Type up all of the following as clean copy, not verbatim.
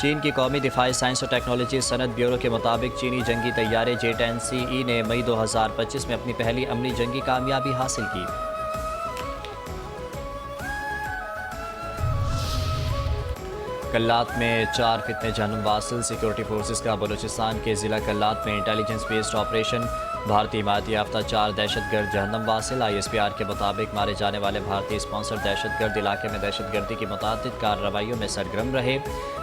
چین کی قومی دفاعی سائنس و ٹیکنالوجی صنعت بیورو کے مطابق چینی جنگی طیارے J-10CE نے مئی 2025 میں اپنی پہلی عملی جنگی کامیابی حاصل کی۔ کلات میں 4 فتنہ جہنم واصل، سیکورٹی فورسز کا بلوچستان کے ضلع کلات میں انٹیلیجنس بیسڈ آپریشن، بھارتی حمایت یافتہ 4 دہشت گرد جہنم واصل۔ ISPR کے مطابق مارے جانے والے بھارتی اسپانسر دہشت گرد علاقے میں دہشت گردی کی متعدد کارروائیوں میں سرگرم رہے،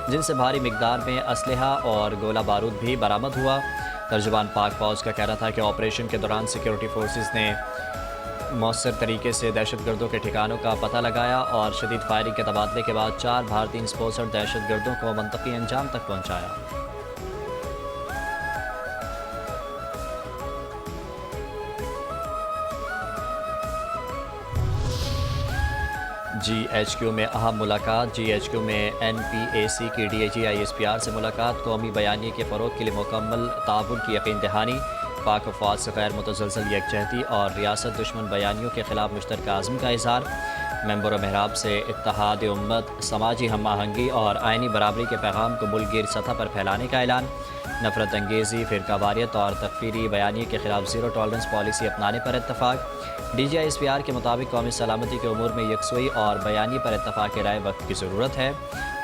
جن سے بھاری مقدار میں اسلحہ اور گولہ بارود بھی برآمد ہوا۔ ترجمان پاک فوج کا کہنا تھا کہ آپریشن کے دوران سیکورٹی فورسز نے مؤثر طریقے سے دہشت گردوں کے ٹھکانوں کا پتہ لگایا اور شدید فائرنگ کے تبادلے کے بعد 4 بھارتی اسپانسر دہشت گردوں کو منطقی انجام تک پہنچایا۔ GHQ میں اہم ملاقات۔ GHQ میں NPAC کی DIG ISPR سے ملاقات، قومی بیانیے کے فروغ کے لیے مکمل تعاون کی یقین دہانی، پاک افواج سے غیر متزلزل یکجہتی اور ریاست دشمن بیانیوں کے خلاف مشترکہ عزم کا اظہار، ممبر محراب سے اتحاد امت، سماجی ہم آہنگی اور آئینی برابری کے پیغام کو ملک گیر سطح پر پھیلانے کا اعلان، نفرت انگیزی، فرقہ واریت اور تکفیری بیانیے کے خلاف زیرو ٹالرنس پالیسی اپنانے پر اتفاق۔ DG ISPR کے مطابق قومی سلامتی کے امور میں یکسوئی اور بیانیے پر اتفاق رائے وقت کی ضرورت ہے۔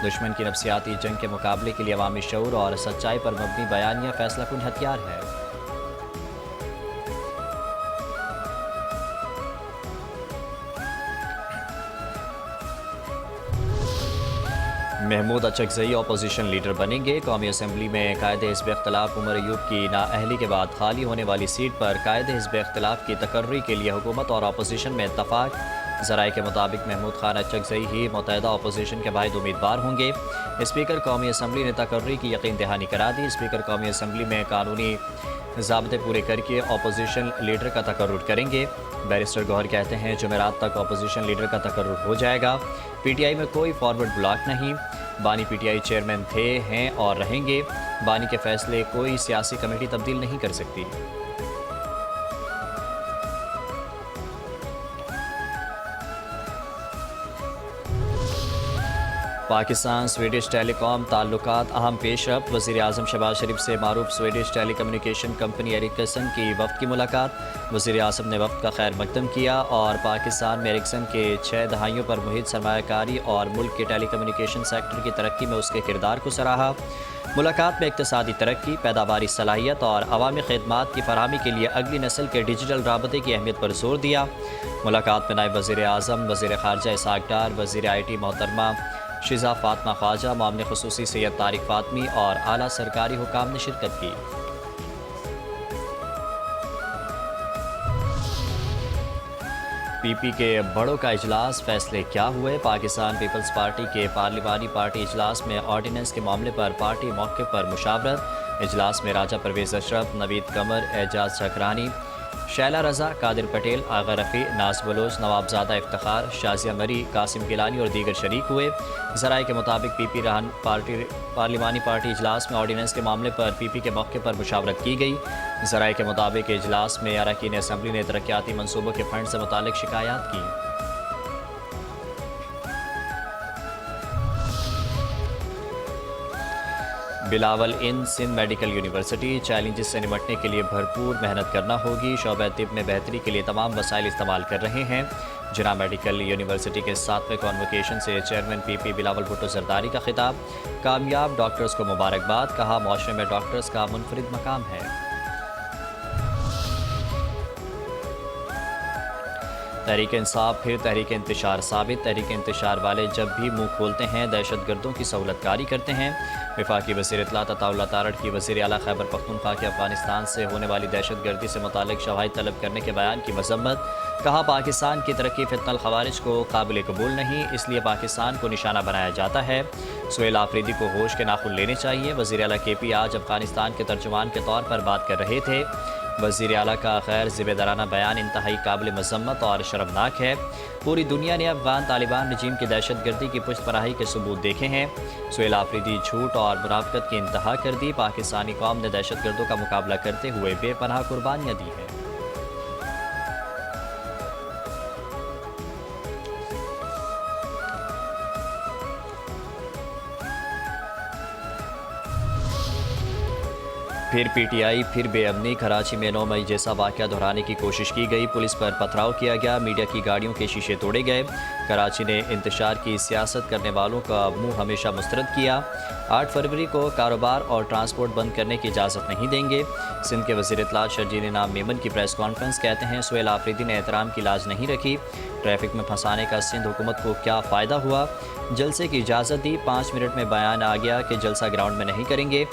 دشمن کی نفسیاتی جنگ کے مقابلے کے لیے عوامی شعور اور سچائی پر مبنی بیانیہ فیصلہ کن ہتھیار ہے۔ محمود اچکزئی اپوزیشن لیڈر بنیں گے۔ قومی اسمبلی میں قائد حزب اختلاف عمر ایوب کی نااہلی کے بعد خالی ہونے والی سیٹ پر قائد حزب اختلاف کی تقرری کے لیے حکومت اور اپوزیشن میں اتفاق۔ ذرائع کے مطابق محمود خان اچکزئی ہی متحدہ اپوزیشن کے واحد امیدوار ہوں گے۔ اسپیکر قومی اسمبلی نے تقرری کی یقین دہانی کرا دی۔ اسپیکر قومی اسمبلی میں قانونی ضابطے پورے کر کے اپوزیشن لیڈر کا تقرر کریں گے۔ بیرسٹر گوہر کہتے ہیں جمعرات تک اپوزیشن لیڈر کا تقرر ہو جائے گا۔ PTI میں کوئی فارورڈ بلاک نہیں۔ بانی PTI چیئرمین تھے، ہیں اور رہیں گے۔ بانی کے فیصلے کوئی سیاسی کمیٹی تبدیل نہیں کر سکتی۔ پاکستان سویڈش ٹیلی کام تعلقات اہم پیش رفت۔ وزیر اعظم شہباز شریف سے معروف سویڈش ٹیلی کمیونیکیشن کمپنی ایرکسن کی وفد کی ملاقات۔ وزیر اعظم نے وفد کا خیر مقدم کیا اور پاکستان میں ایرکسن کے 6 دہائیوں پر محیط سرمایہ کاری اور ملک کے ٹیلی کمیونیکیشن سیکٹر کی ترقی میں اس کے کردار کو سراہا۔ ملاقات میں اقتصادی ترقی، پیداواری صلاحیت اور عوامی خدمات کی فراہمی کے لیے اگلی نسل کے ڈیجیٹل رابطے کی اہمیت پر زور دیا۔ ملاقات میں نائب وزیر اعظم، وزیر خارجہ اسحاق ڈار، وزیر IT محترمہ شیزا فاطمہ خواجہ، معاملے خصوصی سید طارق فاطمی اور اعلیٰ سرکاری حکام نے شرکت کی۔ PP کے بڑوں کا اجلاس، فیصلے کیا ہوئے؟ پاکستان پیپلز پارٹی کے پارلیمانی پارٹی اجلاس میں آرڈیننس کے معاملے پر پارٹی موقف پر مشاورت۔ اجلاس میں راجہ پرویز اشرف، نوید قمر، اعجاز ٹھکرانی، شیلہ رضا، قادر پٹیل، آغا رفیع، ناز بلوچ، نوابزادہ افتخار، شازیہ مری، قاسم گیلانی اور دیگر شریک ہوئے۔ ذرائع کے مطابق PP پارلیمانی پارٹی اجلاس میں آرڈیننس کے معاملے پر PP کے موقع پر مشاورت کی گئی۔ ذرائع کے مطابق اجلاس میں اراکین اسمبلی نے ترقیاتی منصوبوں کے فنڈ سے متعلق شکایات کی۔ Bilawal Sindh medical university, challenges سے نمٹنے کے لیے بھرپور محنت کرنا ہوگی، شعبہ طب میں بہتری کے لیے تمام وسائل استعمال کر رہے ہیں۔ جناح میڈیکل یونیورسٹی کے 7ویں کانوکیشن سے چیئرمین PP بلاول بھٹو زرداری کا خطاب، کامیاب ڈاکٹرز کو مبارکباد، کہا معاشرے میں ڈاکٹرز کا منفرد مقام ہے۔ تحریک انصاف پھر تحریک انتشار ثابت، تحریک انتشار والے جب بھی منہ کھولتے ہیں دہشت گردوں کی سہولت کاری کرتے ہیں۔ وفاقی وزیر اطلاعات عطا اللہ تارڑ کی وزیر اعلیٰ خیبر پختونخوا کے افغانستان سے ہونے والی دہشت گردی سے متعلق شواہد طلب کرنے کے بیان کی مذمت، کہا پاکستان کی ترقی فتنہ الخوارج کو قابل قبول نہیں، اس لیے پاکستان کو نشانہ بنایا جاتا ہے۔ سہیل آفریدی کو ہوش کے ناخن لینے چاہیے۔ وزیر اعلیٰ KP آج افغانستان کے ترجمان کے طور پر بات کر رہے تھے۔ وزیر اعلیٰ کا غیر ذمہ دارانہ بیان انتہائی قابل مذمت اور شرمناک ہے۔ پوری دنیا نے افغان طالبان رجیم کی دہشت گردی کی پشت پناہی کے ثبوت دیکھے ہیں۔ سہیل آفریدی جھوٹ اور منافقت کی انتہا کر دی۔ پاکستانی قوم نے دہشت گردوں کا مقابلہ کرتے ہوئے بے پناہ قربانیاں دی ہیں۔ پھر پی ٹی آئی، پھر بے امنی۔ کراچی میں 9 مئی جیسا واقعہ دہرانے کی کوشش کی گئی، پولیس پر پتھراؤ کیا گیا، میڈیا کی گاڑیوں کے شیشے توڑے گئے۔ کراچی نے انتشار کی سیاست کرنے والوں کا منہ ہمیشہ مسترد کیا۔ 8 فروری کو کاروبار اور ٹرانسپورٹ بند کرنے کی اجازت نہیں دیں گے۔ سندھ کے وزیر اطلاعات شرجیل انعام میمن کی پریس کانفرنس، کہتے ہیں سہیل آفریدی نے احترام کی لاج نہیں رکھی، ٹریفک میں پھنسانے کا سندھ حکومت کو کیا فائدہ ہوا؟ جلسے کی اجازت دی، 5 منٹ میں بیان آ گیا کہ جلسہ گراؤنڈ میں نہیں کریں گے۔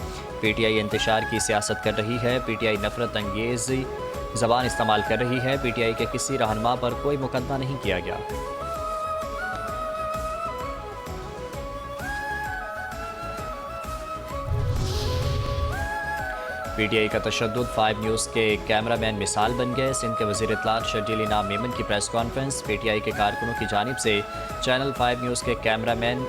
پی ٹی آئی انتشار کی سیاست کر رہی ہے، پی ٹی آئی نفرت انگیز زبان استعمال کر رہی ہے، پی ٹی آئی کے کسی رہنما پر کوئی مقدمہ نہیں کیا گیا۔ پی ٹی آئی کا تشدد 5 نیوز کے کیمرہ مین مثال بن گئے۔ سندھ کے وزیر اطلاعات شرجیل انعام میمن کی press conference, P T I کے کارکنوں کی جانب سے چینل 5 نیوز کے کیمرہ مین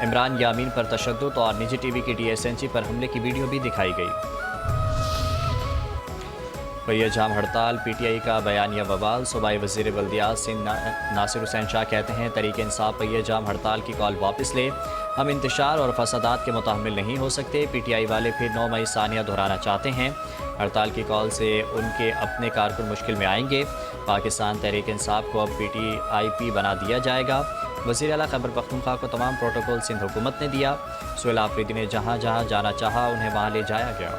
عمران یامین پر تشدد اور نجی ٹی وی کی ڈی ایس این جی پر حملے کی ویڈیو بھی دکھائی گئی۔ پہیہ جام ہڑتال، پی ٹی آئی کا بیانیہ بوال۔ صوبائی وزیر بلدیات سندھ ناصر حسین شاہ کہتے ہیں تحریک انصاف پہیہ جام ہڑتال کی کال واپس لے، ہم انتشار اور فسادات کے متحمل نہیں ہو سکتے۔ پی ٹی آئی والے پھر 9 مئی ثانیہ دہرانا چاہتے ہیں، ہڑتال کی کال سے ان کے اپنے کارکن مشکل میں آئیں گے۔ پاکستان تحریک انصاف کو اب پی ٹی آئی پی بنا دیا جائے گا۔ وزیر اعلیٰ خیبر پختونخوا کو تمام پروٹوکول سندھ حکومت نے دیا، سہیل آفریدی نے جہاں جہاں جانا چاہا انہیں وہاں لے جایا گیا۔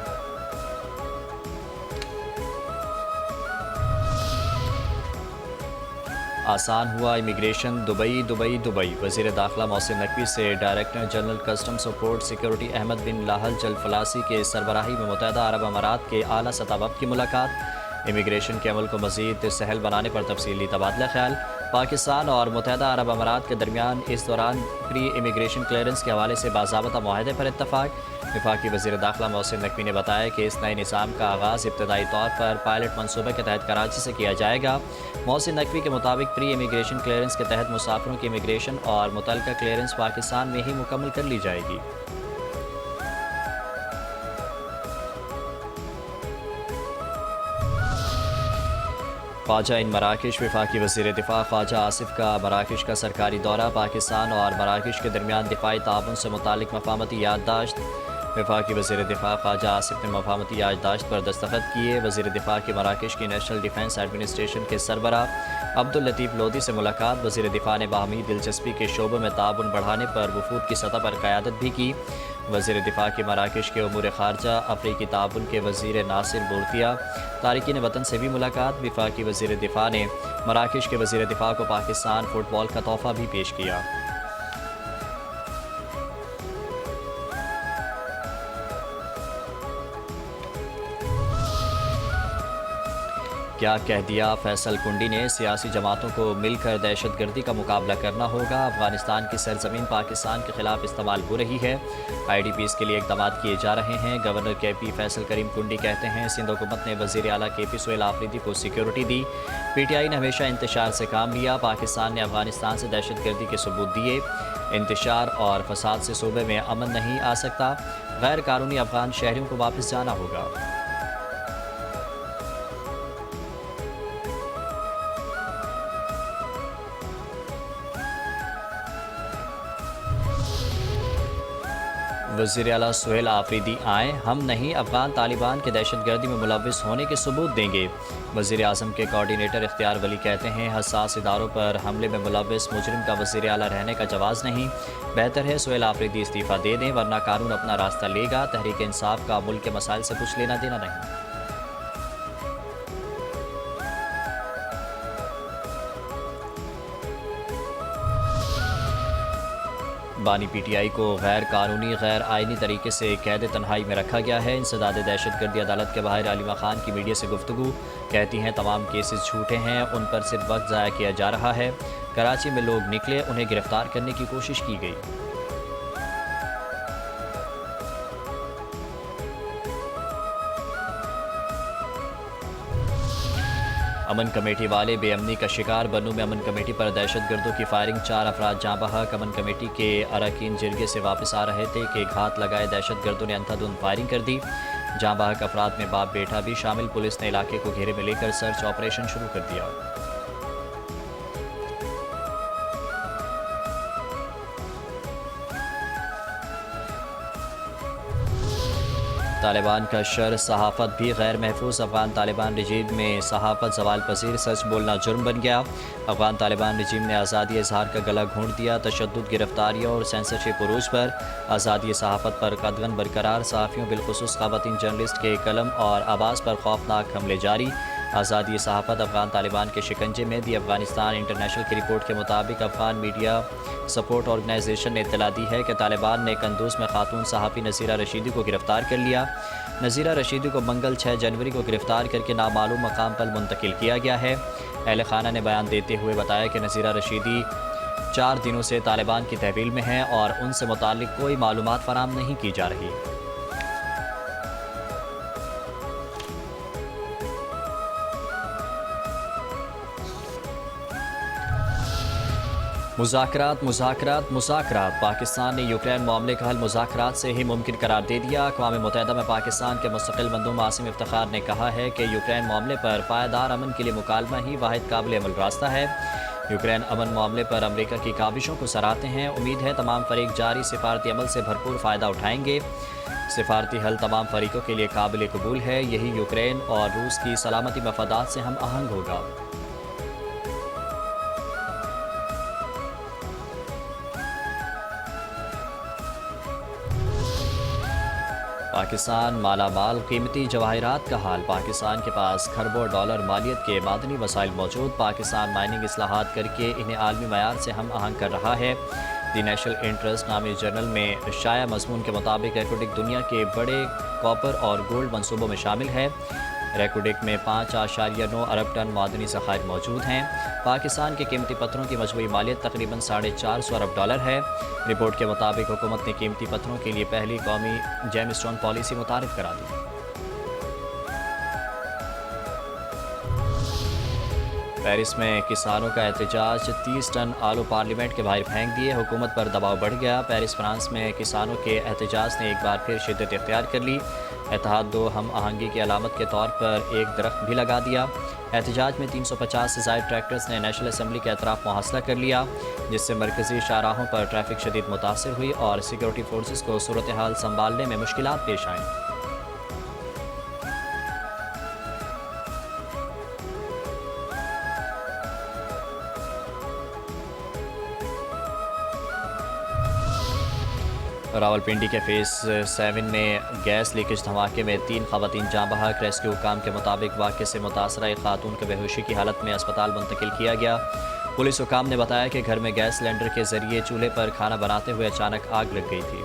آسان ہوا امیگریشن، دبئی۔ وزیر داخلہ محسن نقوی سے director general custom support security احمد بن لاہل جلفلاسی کے سربراہی میں متحدہ عرب امارات کے اعلیٰ سطح وفد کی ملاقات۔ امیگریشن کے عمل کو مزید سہل بنانے پر تفصیلی تبادلہ خیال۔ پاکستان اور متحدہ عرب امارات کے درمیان اس دوران پری امیگریشن کلیئرنس کے حوالے سے باضابطہ معاہدے پر اتفاق۔ وفاقی وزیر داخلہ محسن نقوی نے بتایا کہ اس نئے نظام کا آغاز ابتدائی طور پر پائلٹ منصوبے کے تحت کراچی سے کیا جائے گا۔ محسن نقوی کے مطابق پری امیگریشن کلیئرنس کے تحت مسافروں کی امیگریشن اور متعلقہ کلیئرنس پاکستان میں ہی مکمل کر لی جائے گی۔ خواجہ ان مراکش، وفاقی وزیر دفاع خواجہ آصف کا مراکش کا سرکاری دورہ۔ پاکستان اور مراکش کے درمیان دفاعی تعاون سے متعلق مفاہمتی یادداشت۔ وفاقی وزیر دفاع خواجہ آصف نے مفاہمتی یادداشت پر دستخط کیے۔ وزیر دفاع کی مراکش کی نیشنل ڈیفنس ایڈمنسٹریشن کے سربراہ عبداللطیف لودھی سے ملاقات۔ وزیر دفاع نے باہمی دلچسپی کے شعبوں میں تعاون بڑھانے پر وفود کی سطح پر قیادت بھی کی۔ وزیر دفاع کی مراکش کے امور خارجہ افریقی تعاون کے وزیر ناصر بورتیا تارکین وطن سے بھی ملاقات۔ وفاقی وزیر دفاع نے مراکش کے وزیر دفاع کو پاکستان فٹ بال کا تحفہ بھی پیش کیا۔ کیا کہہ دیا فیصل کنڈی نے، سیاسی جماعتوں کو مل کر دہشت گردی کا مقابلہ کرنا ہوگا۔ افغانستان کی سرزمین پاکستان کے خلاف استعمال ہو رہی ہے، آئی ڈی پیز کے لیے اقدامات کیے جا رہے ہیں۔ گورنر کے پی فیصل کریم کنڈی کہتے ہیں سندھ حکومت نے وزیر اعلیٰ کے پی سہیل آفریدی کو security the, P T I نے ہمیشہ انتشار سے کام لیا، پاکستان نے افغانستان سے دہشت گردی کے ثبوت دیے، انتشار اور فساد سے صوبے میں امن نہیں آ سکتا، غیر قانونی افغان شہریوں کو واپس جانا ہوگا۔ وزیر اعلیٰ سہیل آفریدی آئیں، ہم نہیں افغان طالبان کے دہشت گردی میں ملوث ہونے کے ثبوت دیں گے۔ وزیر اعظم کے کوارڈینیٹر اختیار ولی کہتے ہیں حساس اداروں پر حملے میں ملوث مجرم کا وزیر اعلیٰ رہنے کا جواز نہیں، بہتر ہے سہیل آفریدی استعفیٰ دے دیں ورنہ قانون اپنا راستہ لے گا۔ تحریک انصاف کا ملک کے مسائل سے کچھ لینا دینا نہیں۔ بانی پی ٹی آئی کو غیر قانونی غیر آئینی طریقے سے قید تنہائی میں رکھا گیا ہے۔ انسداد دہشت گردی عدالت کے باہر علیمہ خان کی میڈیا سے گفتگو، کہتی ہیں تمام کیسز جھوٹے ہیں، ان پر صرف وقت ضائع کیا جا رہا ہے۔ کراچی میں لوگ نکلے، انہیں گرفتار کرنے کی کوشش کی گئی۔ امن کمیٹی والے بے امنی کا شکار، بنوں میں امن کمیٹی پر دہشت گردوں کی فائرنگ، 4 افراد جاں بحق۔ امن کمیٹی کے اراکین جرگے سے واپس آ رہے تھے کہ گھات لگائے دہشت گردوں نے اندھا دھند فائرنگ کر دی، جاں بحق افراد میں باپ بیٹا بھی شامل۔ پولیس نے علاقے کو گھیرے میں لے کر سرچ آپریشن شروع کر دیا۔ طالبان کا شر صحافت بھی غیر محفوظ، افغان طالبان رجیم میں صحافت زوال پذیر، سچ بولنا جرم بن گیا۔ افغان طالبان رجیم نے آزادی اظہار کا گلا گھونٹ دیا، تشدد، گرفتاریوں اور سینسرشپ عروج پر آزادی صحافت پر قدغن برقرار، صحافیوں بالخصوص خواتین جرنلسٹ کے قلم اور آواز پر خوفناک حملے جاری۔ آزادی صحافت افغان طالبان کے شکنجے میں دی افغانستان انٹرنیشنل کی رپورٹ کے مطابق افغان میڈیا سپورٹ آرگنائزیشن نے اطلاع دی ہے کہ طالبان نے قندوز میں خاتون صحافی نذیرہ رشیدی کو گرفتار کر لیا۔ نذیرہ رشیدی کو منگل 6 جنوری کو گرفتار کر کے نامعلوم مقام پر منتقل کیا گیا ہے۔ اہل خانہ نے بیان دیتے ہوئے بتایا کہ نذیرہ رشیدی 4 دنوں سے طالبان کی تحویل میں ہیں اور ان سے متعلق کوئی معلومات فراہم نہیں کی جا رہی۔ مذاکرات پاکستان نے یوکرین معاملے کا حل مذاکرات سے ہی ممکن قرار دے دیا۔ اقوام متحدہ میں پاکستان کے مستقل مندوب عاصم افتخار نے کہا ہے کہ یوکرین معاملے پر پائیدار امن کے لیے مکالمہ ہی واحد قابل عمل راستہ ہے۔ یوکرین امن معاملے پر امریکہ کی کاوشوں کو سراہتے ہیں۔ امید ہے تمام فریق جاری سفارتی عمل سے بھرپور فائدہ اٹھائیں گے۔ سفارتی حل تمام فریقوں کے لیے قابل قبول ہے، یہی یوکرین اور روس کی سلامتی مفادات سے ہم آہنگ ہوگا۔ پاکستان مالا مال، قیمتی جواہرات کا حال۔ پاکستان کے پاس کھربوں ڈالر مالیت کے معدنی وسائل موجود۔ پاکستان مائننگ اصلاحات کر کے انہیں عالمی معیار سے ہم آہنگ کر رہا ہے۔ دی نیشنل انٹرسٹ نامی جرنل میں شائع مضمون کے مطابق ریکوڈک دنیا کے بڑے کاپر اور گولڈ منصوبوں میں شامل ہے۔ ریکوڈک میں 5.9 ارب ٹن معدنی ذخائر موجود ہیں۔ پاکستان کے قیمتی پتھروں کی مجموعی مالیت تقریباً 450 ارب ڈالر ہے۔ رپورٹ کے مطابق حکومت نے قیمتی پتھروں کے لیے پہلی قومی جیم اسٹون پالیسی متعارف کرا دی۔ پیرس میں کسانوں کا احتجاج، 30 ٹن آلو پارلیمنٹ کے باہر پھینک دیے، حکومت پر دباؤ بڑھ گیا۔ پیرس فرانس میں کسانوں کے احتجاج نے ایک بار پھر شدت اختیار کر لی۔ اتحاد دو ہم آہنگی کی علامت کے طور پر ایک درخت بھی لگا دیا۔ احتجاج میں 350 سے زائد ٹریکٹرز نے نیشنل اسمبلی کے اطراف محاصرہ کر لیا، جس سے مرکزی شاہراہوں پر ٹریفک شدید متاثر ہوئی اور سیکورٹی فورسز کو صورتحال سنبھالنے میں مشکلات پیش آئیں۔ راولپنڈی کے فیز 7 میں گیس لیکیج دھماکے میں 3 خواتین جاں بحق۔ ریسکیو حکام کے مطابق واقعے سے متاثرہ ایک خاتون کو بے ہوشی کی حالت میں اسپتال منتقل کیا گیا۔ پولیس حکام نے بتایا کہ گھر میں گیس سلنڈر کے ذریعے چولہے پر کھانا بناتے ہوئے اچانک آگ لگ گئی تھی۔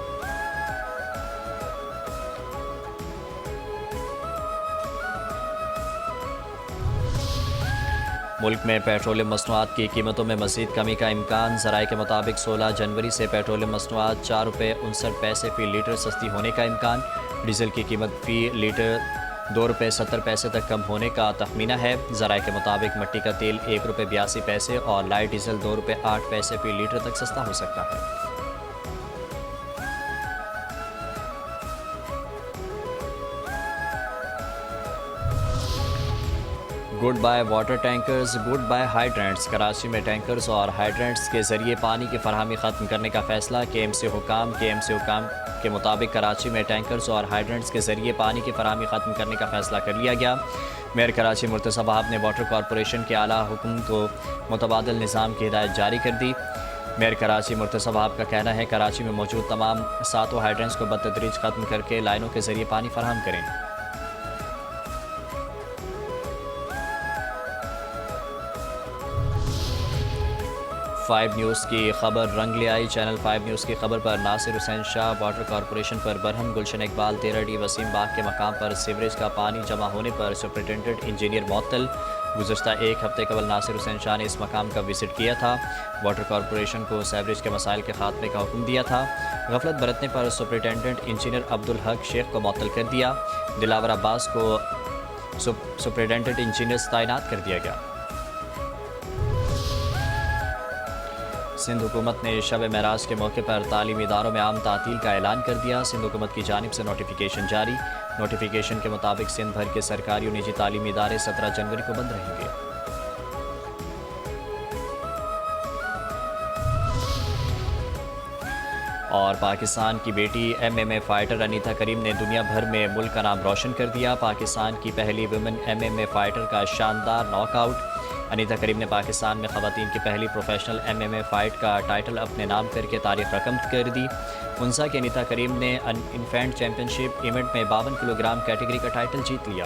ملک میں پیٹرولیم مصنوعات کی قیمتوں میں مزید کمی کا امکان۔ ذرائع کے مطابق 16 جنوری سے پیٹرولیم مصنوعات 4 روپے 59 پیسے فی لیٹر سستی ہونے کا امکان۔ ڈیزل کی قیمت فی لیٹر 2 روپے 70 پیسے تک کم ہونے کا تخمینہ ہے۔ ذرائع کے مطابق مٹی کا تیل 1 روپے 82 پیسے اور لائٹ ڈیزل 2 روپے 8 پیسے فی لیٹر تک سستا ہو سکتا ہے۔ Goodbye water tankers, goodbye hydrants. Karachi میں ٹینکرز اور ہائیڈرنٹس کے ذریعے پانی کی فراہمی ختم کرنے کا فیصلہ۔ کے ایم سی حکام کے مطابق کراچی میں ٹینکرز اور ہائیڈرنٹس کے ذریعے پانی کی فراہمی ختم کرنے کا فیصلہ کر لیا گیا۔ میئر کراچی مرتضی وہاب نے واٹر کارپوریشن کے اعلیٰ حکم کو متبادل نظام کی ہدایت جاری کر دی۔ میئر کراچی مرتضی وہاب کا کہنا ہے کراچی میں موجود تمام 7 ہائیڈرنٹس کو بتدریج ختم کر کے لائنوں کے ذریعے پانی فراہم کریں۔ 5 نیوز کی خبر رنگ لے آئی۔ چینل 5 نیوز کی خبر پر ناصر حسین شاہ، واٹر کارپوریشن پر برہم۔ گلشن اقبال 13 ڈی وسیم باغ کے مقام پر سیوریج کا پانی جمع ہونے پر سپرنٹینڈنٹ انجینئر معطل۔ گزشتہ ایک ہفتے قبل ناصر حسین شاہ نے اس مقام کا وزٹ کیا تھا، واٹر کارپوریشن کو سیوریج کے مسائل کے خاتمے کا حکم دیا تھا۔ غفلت برتنے پر سپرنٹینڈنٹ انجینئر عبدالحق شیخ کو معطل کر دیا۔ دلاور عباس کو سپرنٹینڈنٹ انجینئر تعینات کر دیا گیا۔ سندھ حکومت نے شب معراج کے موقع پر تعلیمی اداروں میں عام تعطیل کا اعلان کر دیا۔ سندھ حکومت کی جانب سے نوٹیفیکیشن جاری۔ نوٹیفیکیشن کے مطابق سندھ بھر کے سرکاری اور نجی تعلیمی ادارے 17 جنوری کو بند رہیں گے۔ اور پاکستان کی بیٹی MMA فائٹر انیتا کریم نے دنیا بھر میں ملک کا نام روشن کر دیا۔ پاکستان کی پہلی ویمن MMA فائٹر کا شاندار ناک آؤٹ۔ انیتا کریم نے پاکستان میں خواتین کی پہلی پروفیشنل MMA فائٹ کا ٹائٹل اپنے نام کر کے تاریخ رقم کر دی۔ منسا کی انیتا کریم نے انفینٹ چیمپئن شپ ایونٹ میں 52 کلو گرام کیٹیگری کا ٹائٹل جیت لیا۔